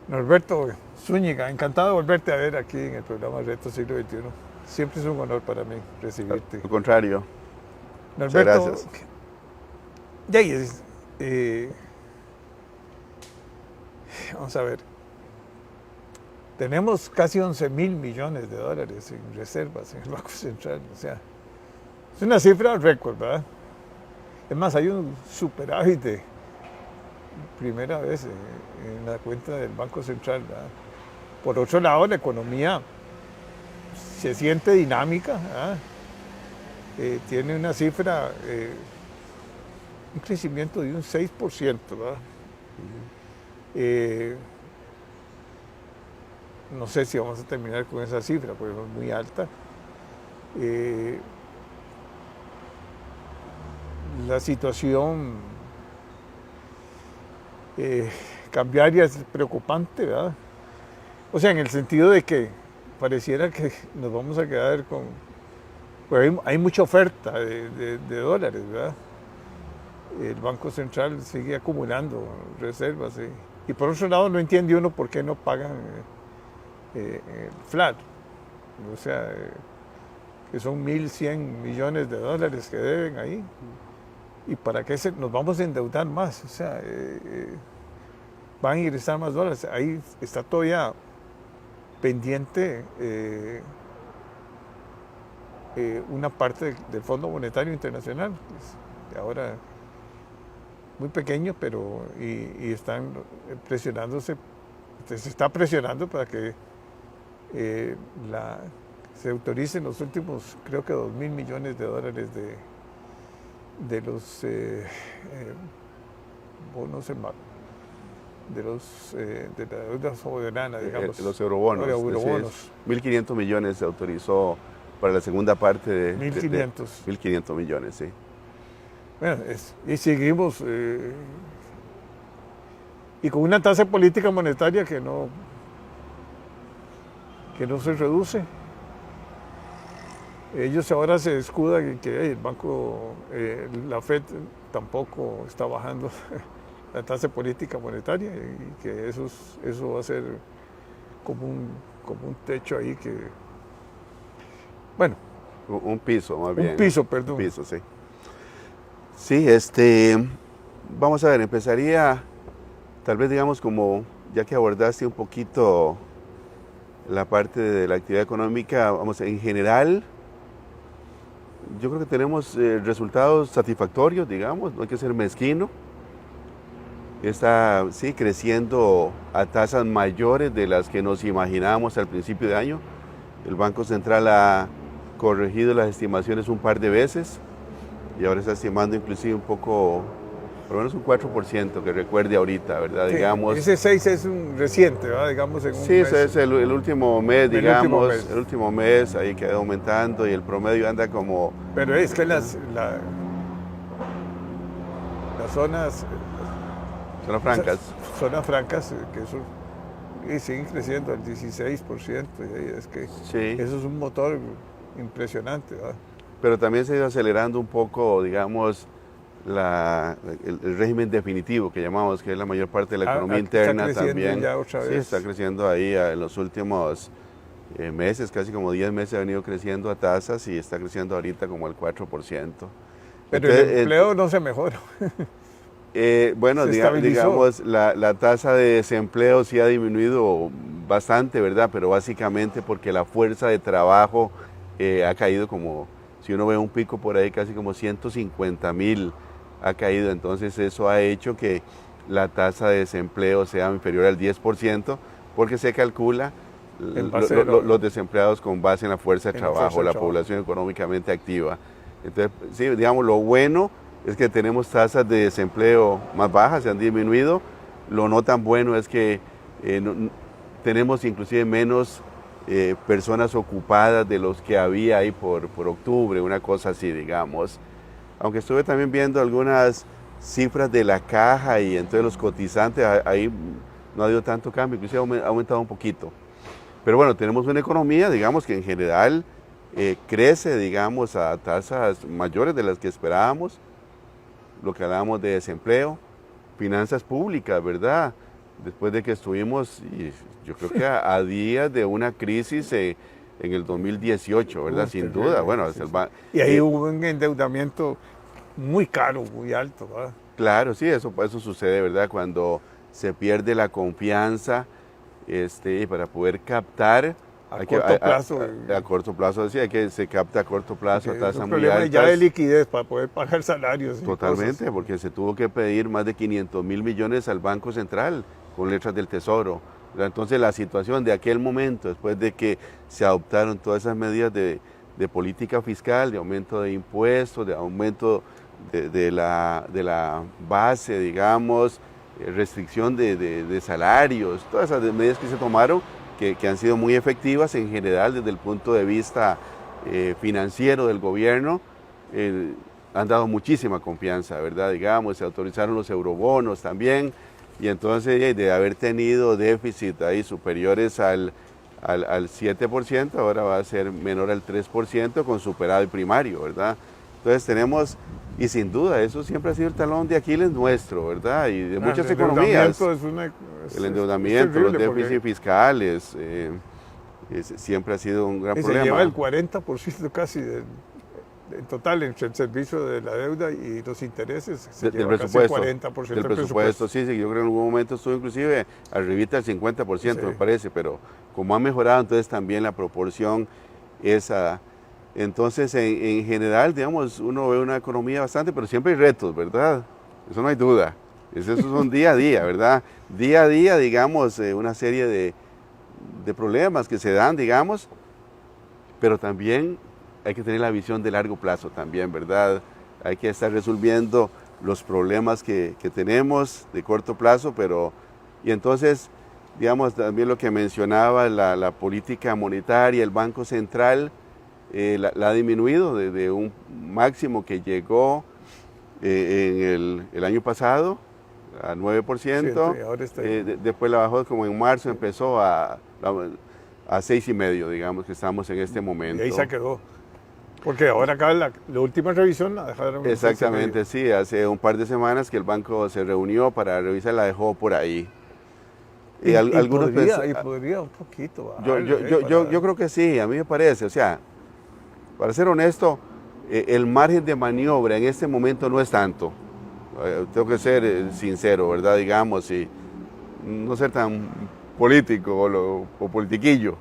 Norberto Zúñiga, encantado de volverte a ver aquí en el programa Reto Siglo XXI. Siempre es un honor para mí recibirte. Al contrario, muchas Norberto, gracias. ya, eh, vamos a ver, tenemos casi 11.000 millones de dólares en reservas en el Banco Central. O sea, es una cifra récord, ¿verdad? Es más, hay un superávit de primera vez en la cuenta del Banco Central, ¿verdad? Por otro lado, la economía se siente dinámica, ¿verdad? Tiene una cifra, un crecimiento de un 6%, ¿verdad? No sé si vamos a terminar con esa cifra, porque es muy alta. La situación cambiaria es preocupante, ¿verdad? O sea, en el sentido de que pareciera que nos vamos a quedar con... Pues hay mucha oferta de dólares, ¿verdad? El Banco Central sigue acumulando reservas. Y por otro lado, no entiende uno por qué no pagan flat. O sea, que son 1.100 millones de dólares que deben ahí. ¿Y para qué nos vamos a endeudar más? O sea, van a ingresar más dólares. Ahí está todavía pendiente una parte del Fondo Monetario Internacional, ahora muy pequeño, pero y están presionándose, se está presionando para que se autoricen los últimos, creo que 2.000 millones de dólares de los bonos de la deuda soberana, digamos. Los eurobonos. Eurobonos. 1.500 millones se autorizó para la segunda parte de... 1.500. 1.500 millones, sí. Bueno, y seguimos y con una tasa política monetaria que no se reduce. Ellos ahora se escudan en que el banco, la Fed tampoco está bajando la tasa política monetaria y que eso va a ser como un techo ahí que, bueno. Un piso, más bien. Un piso, perdón. Un piso, sí. Sí, vamos a ver, empezaría, tal vez digamos como, ya que abordaste un poquito la parte de la actividad económica, vamos, en general, yo creo que tenemos resultados satisfactorios, digamos, no hay que ser mezquino. Está, sí, creciendo a tasas mayores de las que nos imaginábamos al principio de año. El Banco Central ha corregido las estimaciones un par de veces y ahora está estimando inclusive un poco, por lo menos un 4% que recuerde ahorita, ¿verdad? Sí, digamos, ese 6 es un reciente, ¿verdad? Digamos en un sí, mes. ese es el último mes, digamos, el último mes, ahí queda aumentando y el promedio anda como... Pero es que las zonas... Zonas francas. Zonas francas, que eso, y siguen creciendo al 16%, y es que Sí. eso es un motor impresionante, ¿verdad? Pero también se ha ido acelerando un poco, digamos, el régimen definitivo que llamamos, que es la mayor parte de la economía interna está creciendo también. Ya otra vez. Sí, está creciendo ahí en los últimos meses, casi como 10 meses ha venido creciendo a tasas y está creciendo ahorita como al 4%. Pero entonces, el empleo no se mejora. Bueno, digamos, la tasa de desempleo sí ha disminuido bastante, ¿verdad? Pero básicamente porque la fuerza de trabajo ha caído como, si uno ve un pico por ahí, casi como 150,000 ha caído. Entonces eso ha hecho que la tasa de desempleo sea inferior al 10%, porque se calcula los desempleados con base en la fuerza de trabajo, la población económicamente activa. Entonces, sí, digamos, lo bueno es que tenemos tasas de desempleo más bajas, se han disminuido. Lo no tan bueno es que tenemos inclusive menos personas ocupadas de los que había ahí por octubre, una cosa así, digamos. Aunque estuve también viendo algunas cifras de la caja y entonces los cotizantes, ahí no ha habido tanto cambio, inclusive ha aumentado un poquito. Pero bueno, tenemos una economía, digamos, que en general crece, digamos, a tasas mayores de las que esperábamos. Lo que hablábamos de desempleo, finanzas públicas, ¿verdad? después de que estuvimos, y yo creo que a días de una crisis en el 2018, ¿verdad? Sin duda, bueno. Sí, sí. Y ahí hubo un endeudamiento muy caro, muy alto, ¿verdad? Claro, sí, eso sucede, ¿verdad? Cuando se pierde la confianza, para poder captar a corto plazo. A corto plazo, sí, se capta a corto plazo, a tasa muy alta. altas. Ya de liquidez para poder pagar salarios. Totalmente, porque se tuvo que pedir más de 500.000 millones al Banco Central con letras del Tesoro. Entonces la situación de aquel momento, después de que se adoptaron todas esas medidas de política fiscal, de aumento de impuestos, de aumento de la base, digamos, restricción de salarios, todas esas medidas que se tomaron, que han sido muy efectivas en general desde el punto de vista financiero del gobierno, han dado muchísima confianza, ¿verdad? Digamos, se autorizaron los eurobonos también, y entonces de haber tenido déficit ahí superiores al 7%, ahora va a ser menor al 3% con superávit primario, ¿verdad? Entonces tenemos, y sin duda, eso siempre ha sido el talón de Aquiles nuestro, ¿verdad? Y de muchas economías. El endeudamiento, los déficits fiscales, siempre ha sido un gran problema. Se lleva el 40% casi en total entre el servicio de la deuda y los intereses. Del presupuesto. Casi el 40% del presupuesto. Sí, yo creo que en algún momento estuvo inclusive arribita del 50%, me parece, pero como ha mejorado, entonces también la proporción esa. Entonces, en general, digamos, uno ve una economía bastante, pero siempre hay retos, ¿verdad? Eso no hay duda. Esos son día a día, ¿verdad? Día a día, digamos, una serie de problemas que se dan, digamos, pero también hay que tener la visión de largo plazo también, ¿verdad? Hay que estar resolviendo los problemas que tenemos de corto plazo, y entonces, digamos, también lo que mencionaba, la política monetaria, el Banco Central, la ha disminuido desde un máximo que llegó en el año pasado a 9%, sí, ahora está después la bajó como en marzo, empezó a 6,5%, digamos que estamos en este momento. Y ahí se quedó. Porque ahora acá la última revisión la dejaron. Exactamente, sí, hace un par de semanas que el banco se reunió para revisar, la dejó por ahí. Y algunos podría un poquito. Yo creo que sí, a mí me parece, o sea, para ser honesto, el margen de maniobra en este momento no es tanto. Tengo que ser sincero, ¿verdad? Digamos, y no ser tan político o politiquillo.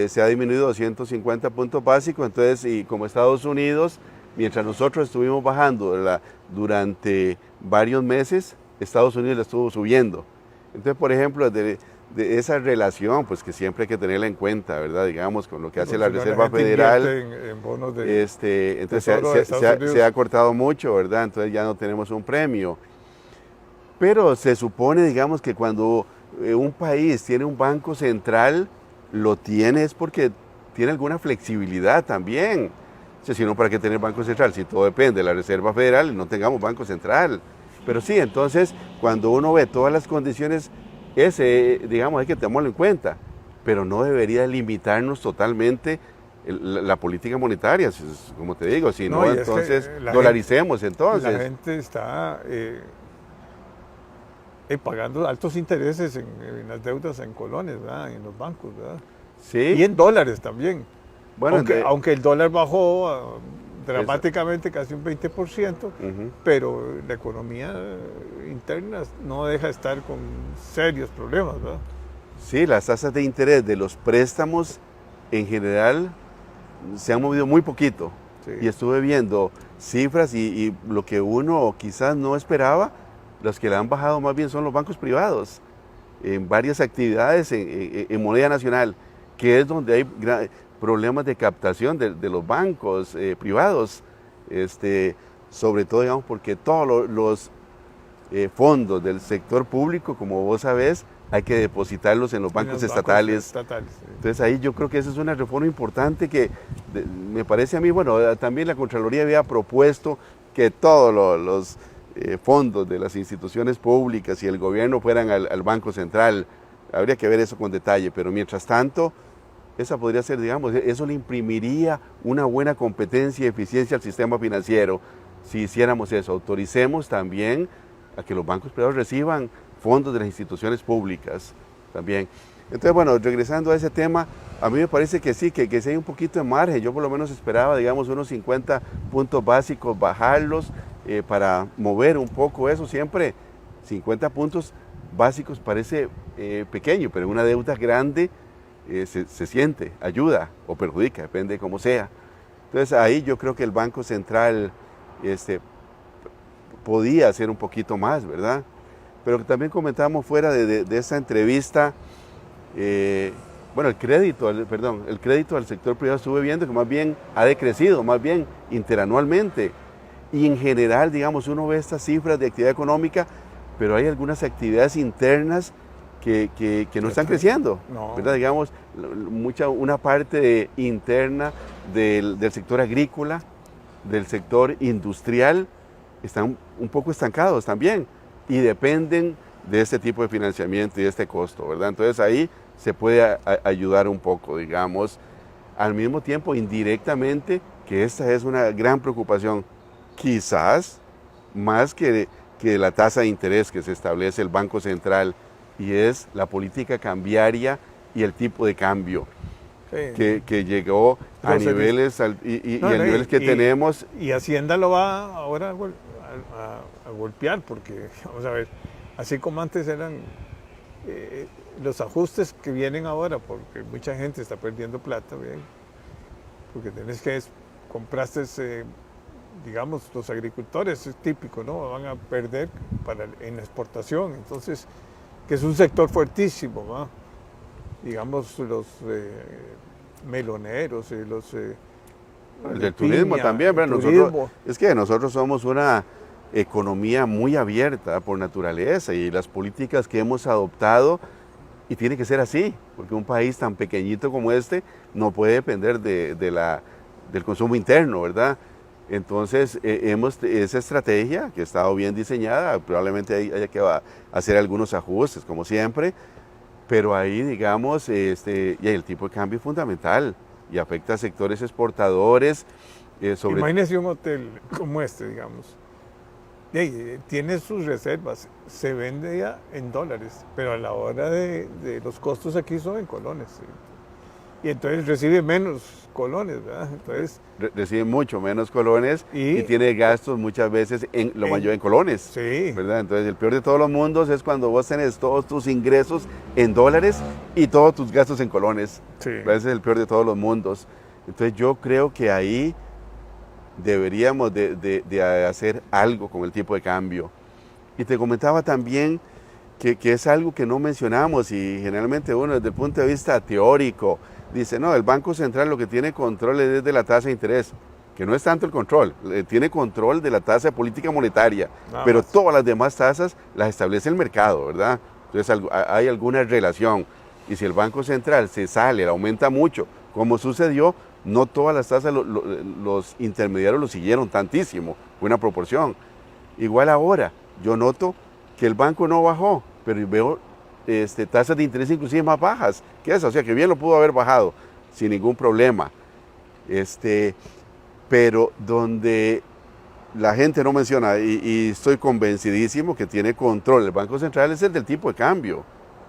Se ha disminuido 250 puntos básicos, entonces, y como Estados Unidos, mientras nosotros estuvimos bajando durante varios meses, Estados Unidos la estuvo subiendo. Entonces, por ejemplo, de esa relación, pues que siempre hay que tenerla en cuenta, ¿verdad? Digamos, con lo que hace la Reserva Federal. En bonos entonces se ha cortado mucho, ¿verdad? Entonces ya no tenemos un premio. Pero se supone, digamos, que cuando un país tiene un banco central, lo tiene es porque tiene alguna flexibilidad también. O sea, si no, ¿para qué tener banco central? Si todo depende de la Reserva Federal y no tengamos banco central. Pero sí, entonces, cuando uno ve todas las condiciones, digamos, hay que tomarlo en cuenta, pero no debería limitarnos totalmente la política monetaria, como te digo, si no, entonces dolaricemos entonces. La gente está pagando altos intereses en las deudas en colones, ¿verdad? En los bancos, ¿verdad? Sí. Y en dólares también. Bueno, aunque el dólar bajó dramáticamente, casi un 20%, pero la economía interna no deja de estar con serios problemas, ¿verdad? Sí, las tasas de interés de los préstamos en general se han movido muy poquito. Sí. Y estuve viendo cifras y lo que uno quizás no esperaba, los que le han bajado más bien son los bancos privados, en varias actividades en moneda nacional, que es donde hay problemas de captación de los bancos privados, sobre todo, digamos, porque todos los fondos del sector público, como vos sabés, hay que depositarlos en los bancos estatales. Sí. Entonces ahí yo creo que esa es una reforma importante que me parece a mí, bueno, también la Contraloría había propuesto que todos los fondos de las instituciones públicas y el gobierno fueran al Banco Central. Habría que ver eso con detalle, pero mientras tanto, esa podría ser, digamos, eso le imprimiría una buena competencia y eficiencia al sistema financiero si hiciéramos eso. Autoricemos también a que los bancos privados reciban fondos de las instituciones públicas también. Entonces, bueno, regresando a ese tema, a mí me parece que sí, que sí hay un poquito de margen. Yo por lo menos esperaba, digamos, unos 50 puntos básicos, bajarlos para mover un poco eso. Siempre 50 puntos básicos parece pequeño, pero una deuda grande se siente, ayuda o perjudica, depende de cómo sea. Entonces ahí yo creo que el Banco Central podía hacer un poquito más, ¿verdad? Pero también comentábamos fuera de esa entrevista, bueno, el crédito al sector privado estuve viendo que más bien ha decrecido, más bien interanualmente. Y en general, digamos, uno ve estas cifras de actividad económica, pero hay algunas actividades internas que no están creciendo, no. ¿verdad? Digamos, una parte interna del sector agrícola, del sector industrial, están un poco estancados también y dependen de este tipo de financiamiento y de este costo, ¿verdad? Entonces ahí se puede ayudar un poco, digamos, al mismo tiempo indirectamente, que esta es una gran preocupación, quizás más que la tasa de interés que se establece el Banco Central, y es la política cambiaria y el tipo de cambio que llegó a niveles niveles que tenemos. Y Hacienda lo va ahora a golpear, porque, vamos a ver, así como antes eran los ajustes que vienen ahora, porque mucha gente está perdiendo plata, ¿bien? Porque tenés que compraste, digamos, los agricultores, es típico, ¿no? Van a perder en la exportación, entonces, que es un sector fuertísimo, ¿va? Digamos, los meloneros, los... el del turismo también, ¿verdad? Es que nosotros somos una economía muy abierta por naturaleza y las políticas que hemos adoptado, y tiene que ser así, porque un país tan pequeñito como este no puede depender del consumo interno, ¿verdad? Entonces, esa estrategia que ha estado bien diseñada, probablemente haya que hacer algunos ajustes, como siempre, pero ahí, digamos, y el tipo de cambio es fundamental y afecta a sectores exportadores. Imagínese un hotel como este, digamos, tiene sus reservas, se vende ya en dólares, pero a la hora de los costos aquí son en colones, ¿sí? Y entonces recibe menos colones, ¿verdad? Entonces, recibe mucho menos colones y tiene gastos muchas veces mayor en colones, sí, ¿verdad? Entonces el peor de todos los mundos es cuando vos tenés todos tus ingresos en dólares y todos tus gastos en colones. Sí. Ese es el peor de todos los mundos. Entonces yo creo que ahí deberíamos de hacer algo con el tipo de cambio. Y te comentaba también que es algo que no mencionamos y generalmente uno desde el punto de vista teórico dice, no, el Banco Central lo que tiene control es de la tasa de interés, que no es tanto el control, tiene control de la tasa de política monetaria, pero todas las demás tasas las establece el mercado, ¿verdad? Entonces hay alguna relación, y si el Banco Central se sale, aumenta mucho, como sucedió, no todas las tasas los intermediarios lo siguieron tantísimo, fue una proporción. Igual ahora, yo noto que el banco no bajó, pero veo tasas de interés inclusive más bajas que esa, o sea que bien lo pudo haber bajado sin ningún problema. Pero donde la gente no menciona, y estoy convencidísimo que tiene control el Banco Central, es el del tipo de cambio.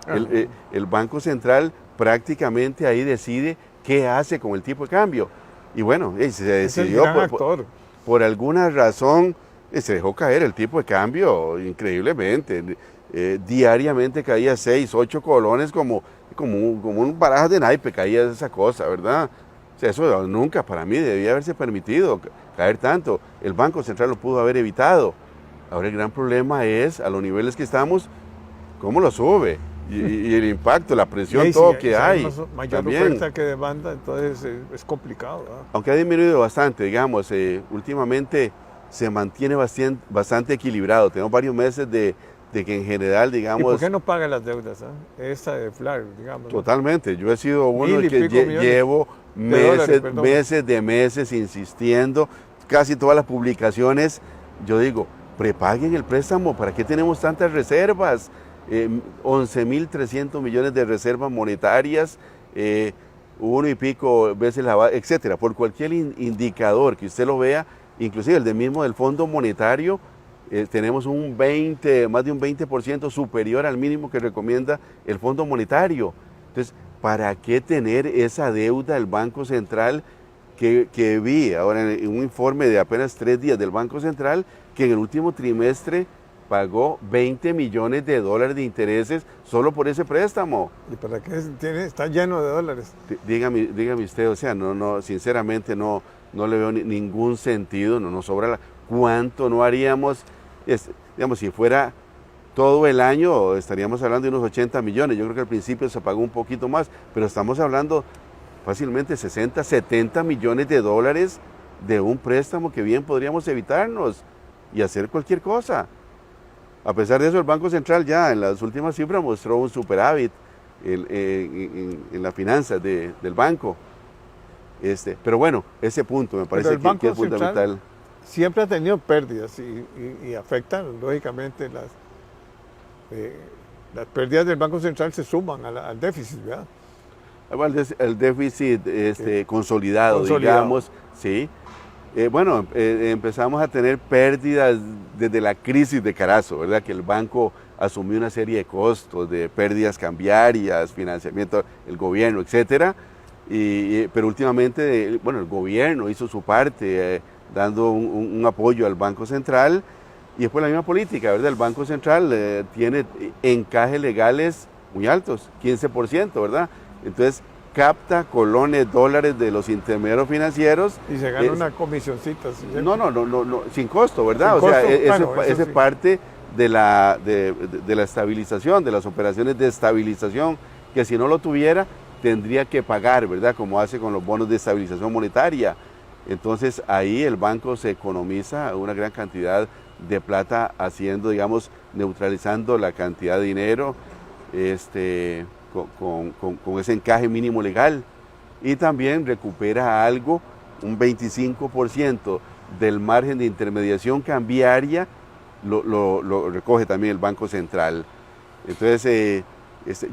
El Banco Central prácticamente ahí decide qué hace con el tipo de cambio. Y bueno, se decidió por alguna razón, se dejó caer el tipo de cambio increíblemente. Diariamente caía 6, 8 colones como un barajas de naipe, caía esa cosa, ¿verdad? O sea, eso nunca para mí debía haberse permitido caer tanto. El Banco Central lo pudo haber evitado. Ahora el gran problema es, a los niveles que estamos, cómo lo sube. Y el impacto, la presión, todo que hay. Mayor oferta que demanda, entonces es complicado, ¿verdad? Aunque ha disminuido bastante, digamos, últimamente se mantiene bastante equilibrado. Tenemos varios meses de que en general, digamos... ¿Y por qué no paga las deudas? Esta de FLAR, digamos. Totalmente. Yo he sido uno que llevo meses insistiendo. Casi todas las publicaciones, yo digo, prepagen el préstamo. ¿Para qué tenemos tantas reservas? 11.300 millones de reservas monetarias, 1 y pico veces la base, etcétera. Por cualquier indicador que usted lo vea, inclusive el mismo del Fondo Monetario, tenemos más de un 20% superior al mínimo que recomienda el Fondo Monetario. Entonces, ¿para qué tener esa deuda del Banco Central que vi ahora en un informe de apenas 3 días del Banco Central, que en el último trimestre pagó $20 millones de intereses solo por ese préstamo? ¿Y para qué está lleno de dólares? Dígame usted, o sea, sinceramente no le veo ningún sentido, no nos sobra ¿cuánto no haríamos? Digamos, si fuera todo el año estaríamos hablando de unos 80 millones, yo creo que al principio se pagó un poquito más, pero estamos hablando fácilmente 60, 70 millones de dólares de un préstamo que bien podríamos evitarnos y hacer cualquier cosa. A pesar de eso, el Banco Central ya en las últimas cifras mostró un superávit en las finanzas del banco. Pero bueno, ese punto me parece que es fundamental. Siempre ha tenido pérdidas y afectan, lógicamente, las pérdidas del Banco Central se suman al déficit, ¿verdad? El déficit consolidado, digamos, sí. Empezamos a tener pérdidas desde la crisis de Carazo, ¿verdad? Que el banco asumió una serie de costos, de pérdidas cambiarias, financiamiento del gobierno, etcétera. Pero últimamente, el gobierno hizo su parte, dando un apoyo al Banco Central, y después la misma política, ¿verdad? El Banco Central tiene encajes legales muy altos, 15%, ¿verdad? Entonces capta colones, dólares de los intermediarios financieros. Y se gana una comisioncita. ¿Sí? No, sin costo, ¿verdad? Sin costo, esa es parte de la estabilización, de las operaciones de estabilización, que si no lo tuviera, tendría que pagar, ¿verdad? Como hace con los bonos de estabilización monetaria. Entonces ahí el banco se economiza una gran cantidad de plata haciendo, digamos, neutralizando la cantidad de dinero con ese encaje mínimo legal. Y también recupera algo, un 25% del margen de intermediación cambiaria, lo recoge también el Banco Central. Entonces,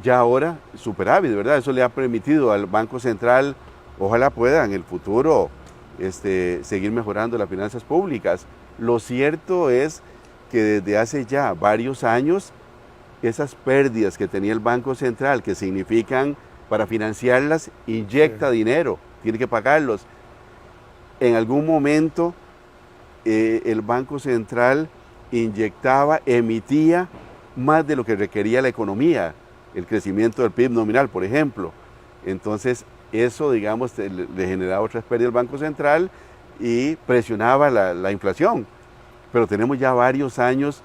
ya ahora superávit, ¿verdad? Eso le ha permitido al Banco Central, ojalá pueda en el futuro seguir mejorando las finanzas públicas. Lo cierto es que desde hace ya varios años, esas pérdidas que tenía el Banco Central, que significan para financiarlas, inyecta dinero, tiene que pagarlos. En algún momento el Banco Central emitía más de lo que requería la economía, el crecimiento del PIB nominal, por ejemplo. Entonces, eso, digamos, le generaba otras pérdidas al Banco Central y presionaba la inflación. Pero tenemos ya varios años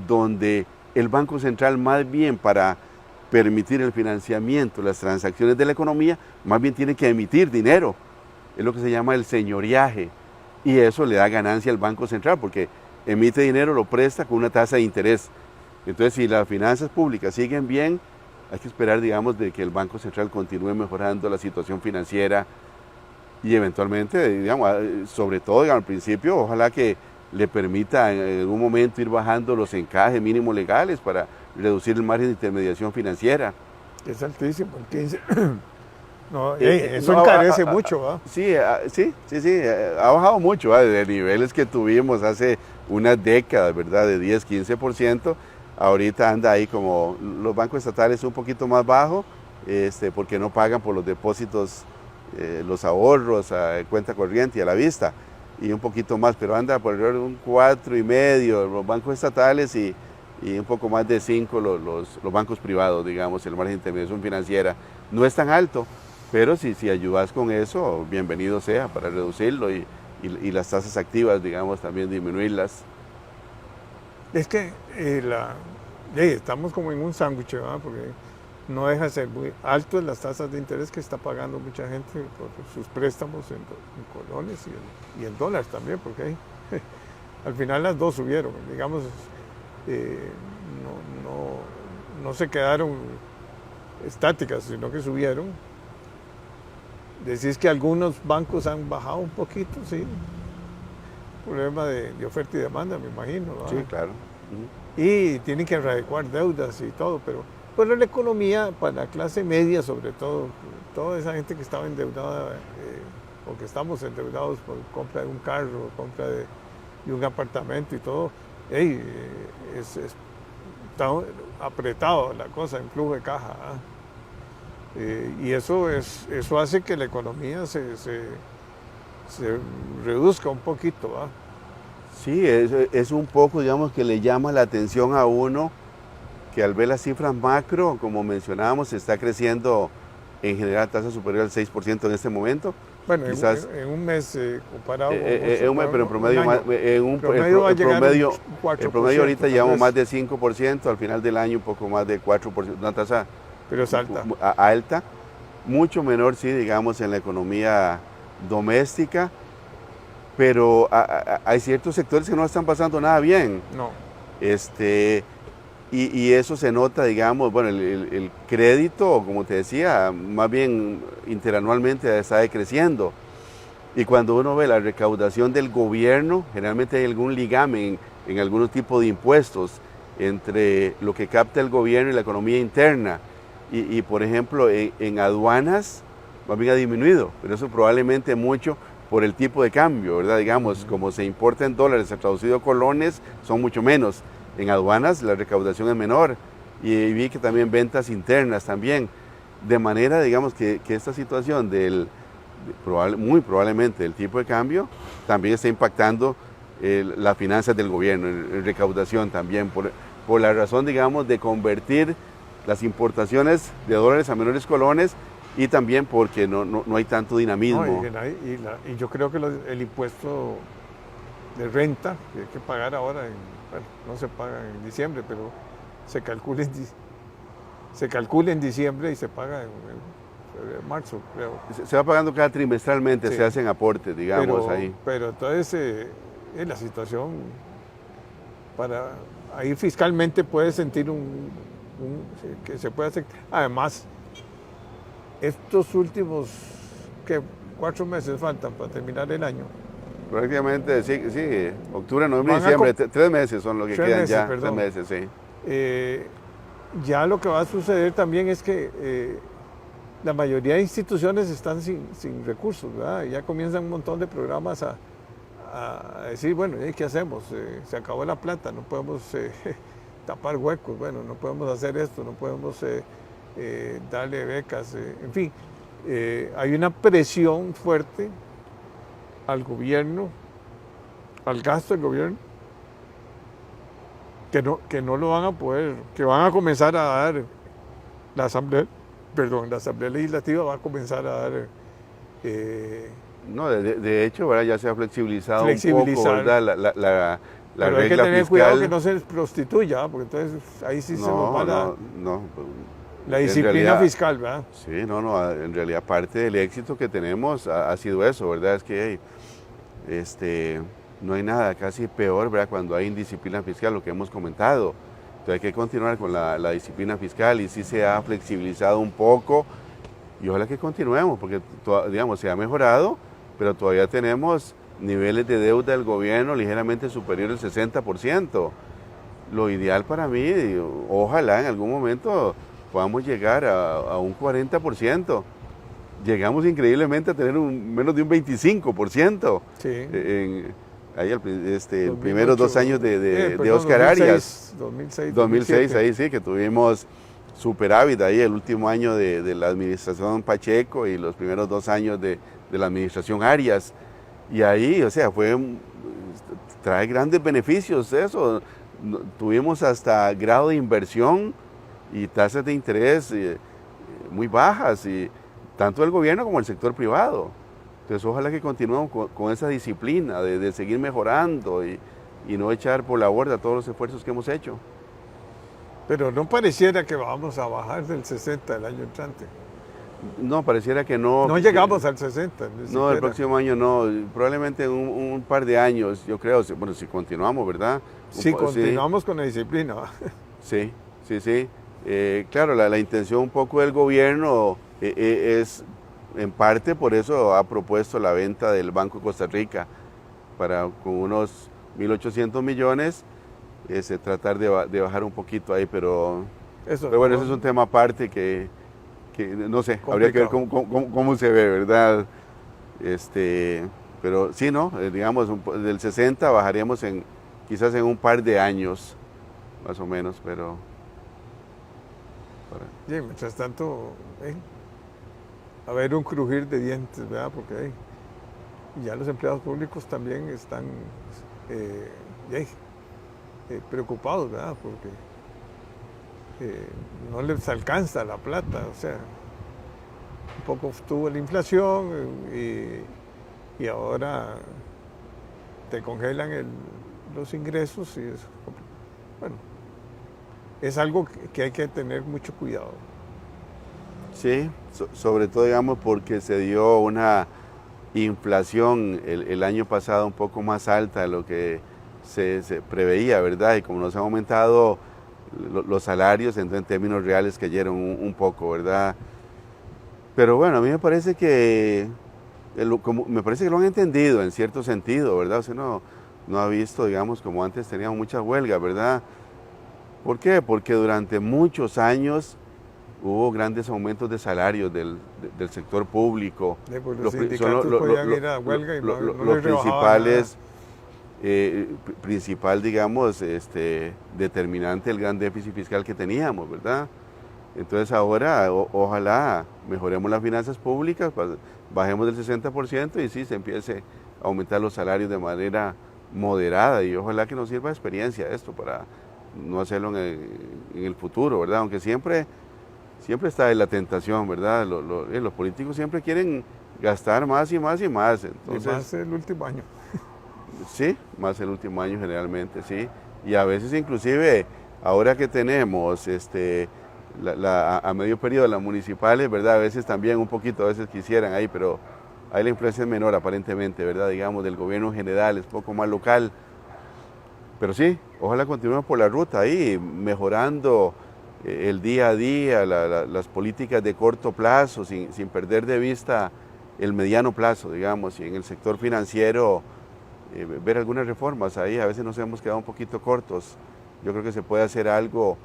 donde el Banco Central, más bien para permitir el financiamiento, las transacciones de la economía, más bien tiene que emitir dinero. Es lo que se llama el señoriaje. Y eso le da ganancia al Banco Central, porque emite dinero, lo presta con una tasa de interés. Entonces, si las finanzas públicas siguen bien, hay que esperar, digamos, de que el Banco Central continúe mejorando la situación financiera y eventualmente, digamos, sobre todo, digamos, al principio, ojalá que le permita en algún momento ir bajando los encajes mínimos legales para reducir el margen de intermediación financiera. Es altísimo, el 15. Eso encarece mucho, ¿verdad? Sí, ha bajado mucho, ¿verdad? De niveles que tuvimos hace unas décadas, ¿verdad? De 10, 15%. Ahorita anda ahí como los bancos estatales un poquito más bajo, porque no pagan por los depósitos, los ahorros a cuenta corriente y a la vista, y un poquito más, pero anda por alrededor de un 4,5 los bancos estatales y un poco más de 5 los bancos privados, digamos, el margen de intermediación financiera. No es tan alto, pero si ayudas con eso, bienvenido sea para reducirlo y las tasas activas, digamos, también disminuirlas. Es que estamos como en un sándwich, ¿verdad? Porque no deja de ser muy altas las tasas de interés que está pagando mucha gente por sus préstamos en colones y en dólares también, porque ahí, al final las dos subieron, digamos, no se quedaron estáticas, sino que subieron. Decís que algunos bancos han bajado un poquito, sí. Problema de oferta y demanda, me imagino, ¿verdad? Sí, claro. Y tienen que readecuar deudas y todo, pero la economía para la clase media, sobre todo, toda esa gente que estaba endeudada o que estamos endeudados por compra de un carro, compra de un apartamento y todo, está apretado la cosa en flujo de caja. Y eso hace que la economía se reduzca un poquito. Sí, es un poco, digamos, que le llama la atención a uno que al ver las cifras macro, como mencionábamos, está creciendo en general tasa superior al 6% en este momento. Bueno, quizás en un mes comparado con pero en promedio, el promedio ahorita llevamos más de 5%, al final del año un poco más de 4%, una tasa pero es alta. Alta, mucho menor, sí, digamos, en la economía doméstica, pero hay ciertos sectores que no están pasando nada bien. No. Y eso se nota, digamos, bueno, el crédito, como te decía, más bien interanualmente está decreciendo. Y cuando uno ve la recaudación del gobierno, generalmente hay algún ligamen en algún tipo de impuestos entre lo que capta el gobierno y la economía interna. Y por ejemplo, en aduanas, más bien ha disminuido, pero eso probablemente mucho por el tipo de cambio, ¿verdad? Digamos, como se importa en dólares, se ha traducido a colones, son mucho menos. En aduanas la recaudación es menor y vi que también ventas internas también, de manera, digamos, que esta situación muy probablemente del tipo de cambio también está impactando las finanzas del gobierno, en recaudación también, por la razón, digamos, de convertir las importaciones de dólares a menores colones y también porque no hay tanto dinamismo. No, y yo creo que el impuesto de renta que hay que pagar ahora, bueno, no se paga en diciembre, pero se calcula en diciembre y se paga en marzo, creo. Se va pagando cada trimestralmente, sí. Se hacen aportes, digamos, ahí. Pero entonces la situación, ahí fiscalmente puede sentir que se puede hacer. Además, estos últimos 4 meses faltan para terminar el año. Prácticamente, sí, octubre, noviembre, diciembre, 3 meses son lo que quedan ya, 3 meses, sí. Ya lo que va a suceder también es que la mayoría de instituciones están sin recursos, ¿verdad? Ya comienzan un montón de programas a decir, bueno, ¿qué hacemos? Se acabó la plata, no podemos tapar huecos, bueno, no podemos hacer esto, no podemos darle becas, en fin. Hay una presión fuerte al gobierno, al gasto del gobierno, que no lo van a poder, que van a comenzar a dar, la Asamblea Legislativa va a comenzar a dar... no, de hecho, ¿verdad? Ya se ha flexibilizado un poco, ¿verdad? La pero regla hay que tener fiscal. Cuidado que no se prostituya, porque entonces ahí sí se nos va la disciplina realidad, fiscal, ¿verdad? Sí, en realidad parte del éxito que tenemos ha sido eso, ¿verdad? Es que no hay nada casi peor, ¿verdad? Cuando hay indisciplina fiscal, lo que hemos comentado. Entonces hay que continuar con la disciplina fiscal y sí se ha flexibilizado un poco y ojalá que continuemos, porque digamos, se ha mejorado, pero todavía tenemos niveles de deuda del gobierno ligeramente superiores al 60%. Lo ideal para mí, ojalá en algún momento podamos llegar a un 40%. Llegamos increíblemente a tener menos de un 25%. Sí. Primeros 2 años de Oscar Arias. 2006, ahí sí, que tuvimos superávit ahí el último año de la administración Pacheco y los primeros 2 años de la administración Arias. Y ahí, o sea, trae grandes beneficios eso. Tuvimos hasta grado de inversión y tasas de interés muy bajas, y tanto el gobierno como el sector privado. Entonces ojalá que continuemos con esa disciplina de seguir mejorando y no echar por la borda todos los esfuerzos que hemos hecho. Pero no pareciera que vamos a bajar del 60 el año entrante. No, pareciera que no. No llegamos al 60. No, el próximo año no, probablemente en un par de años, yo creo, bueno, si continuamos, ¿verdad? Si continuamos con la disciplina. Sí. Claro, la intención un poco del gobierno es, en parte por eso ha propuesto la venta del Banco de Costa Rica con unos 1.800 millones, tratar de bajar un poquito ahí, pero bueno, ese es un tema aparte que no sé, complicado. Habría que ver cómo se ve, ¿verdad? Pero sí, ¿no? Digamos, del 60 bajaríamos en quizás en un par de años, más o menos, pero... Y mientras tanto, a ver un crujir de dientes, ¿verdad? Porque ya los empleados públicos también están preocupados, ¿verdad? Porque no les alcanza la plata, o sea, un poco tuvo la inflación y ahora te congelan los ingresos y bueno, es algo que hay que tener mucho cuidado. Sí, sobre todo, digamos, porque se dio una inflación el año pasado un poco más alta de lo que se preveía, ¿verdad? Y como nos han aumentado los salarios, entonces en términos reales cayeron un poco, ¿verdad? Pero bueno, a mí me parece que lo han entendido en cierto sentido, ¿verdad? O sea, no ha visto, digamos, como antes teníamos muchas huelgas, ¿verdad? ¿Por qué? Porque durante muchos años hubo grandes aumentos de salarios del sector público. Pues los sindicatos podían ir a huelga y no les principales, principal, digamos, determinante del gran déficit fiscal que teníamos, ¿verdad? Entonces ahora ojalá mejoremos las finanzas públicas, bajemos del 60% y sí se empiece a aumentar los salarios de manera moderada y ojalá que nos sirva de experiencia esto para no hacerlo en el futuro, ¿verdad? Aunque siempre está la tentación, ¿verdad? Los políticos siempre quieren gastar más y más y más. Entonces, y más el último año. Sí, más el último año generalmente, sí. Y a veces inclusive, ahora que tenemos a medio periodo las municipales, ¿verdad? A veces también un poquito, a veces quisieran ahí, pero ahí la influencia es menor aparentemente, ¿verdad? Digamos, del gobierno en general, es poco más local. Pero sí, ojalá continuemos por la ruta ahí, mejorando el día a día, las políticas de corto plazo, sin perder de vista el mediano plazo, digamos, y en el sector financiero ver algunas reformas ahí, a veces nos hemos quedado un poquito cortos. Yo creo que se puede hacer algo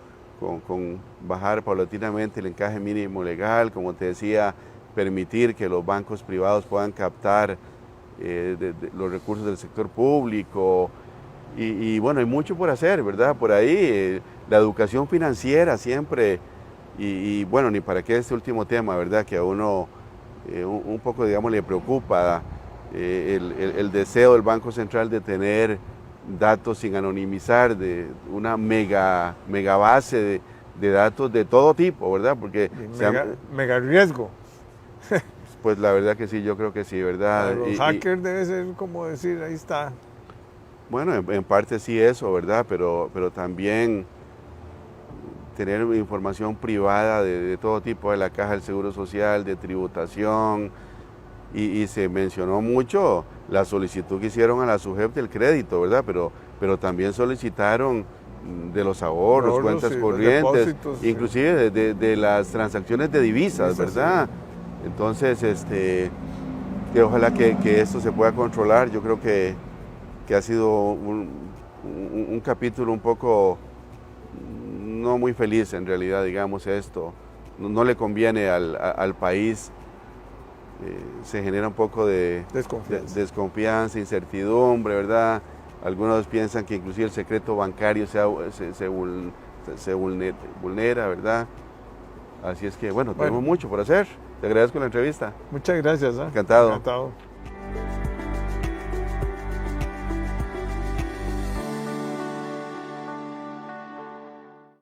con bajar paulatinamente el encaje mínimo legal, como te decía, permitir que los bancos privados puedan captar los recursos del sector público, y bueno, hay mucho por hacer, ¿verdad? Por ahí, la educación financiera siempre, y bueno, ni para qué este último tema, ¿verdad? Que a uno un poco, digamos, le preocupa el deseo del Banco Central de tener datos sin anonimizar, de una mega base de datos de todo tipo, ¿verdad? Porque mega riesgo. Pues la verdad que sí, yo creo que sí, ¿verdad? Para los hackers debe ser como decir, ahí está. Bueno, en parte sí eso, ¿verdad? Pero también tener información privada de todo tipo, de la Caja del Seguro Social, de tributación, y se mencionó mucho la solicitud que hicieron a la SUGEP del crédito, ¿verdad? Pero también solicitaron de los ahorros, cuentas corrientes, inclusive de las transacciones de divisas, ¿verdad? Entonces, que ojalá que esto se pueda controlar. Yo creo que ha sido un capítulo un poco no muy feliz en realidad, digamos esto. No le conviene al país, se genera un poco de desconfianza, incertidumbre, ¿verdad? Algunos piensan que inclusive el secreto bancario se vulnera, ¿verdad? Así es que, bueno, tenemos mucho por hacer. Te agradezco la entrevista. Muchas gracias. Encantado. Encantado.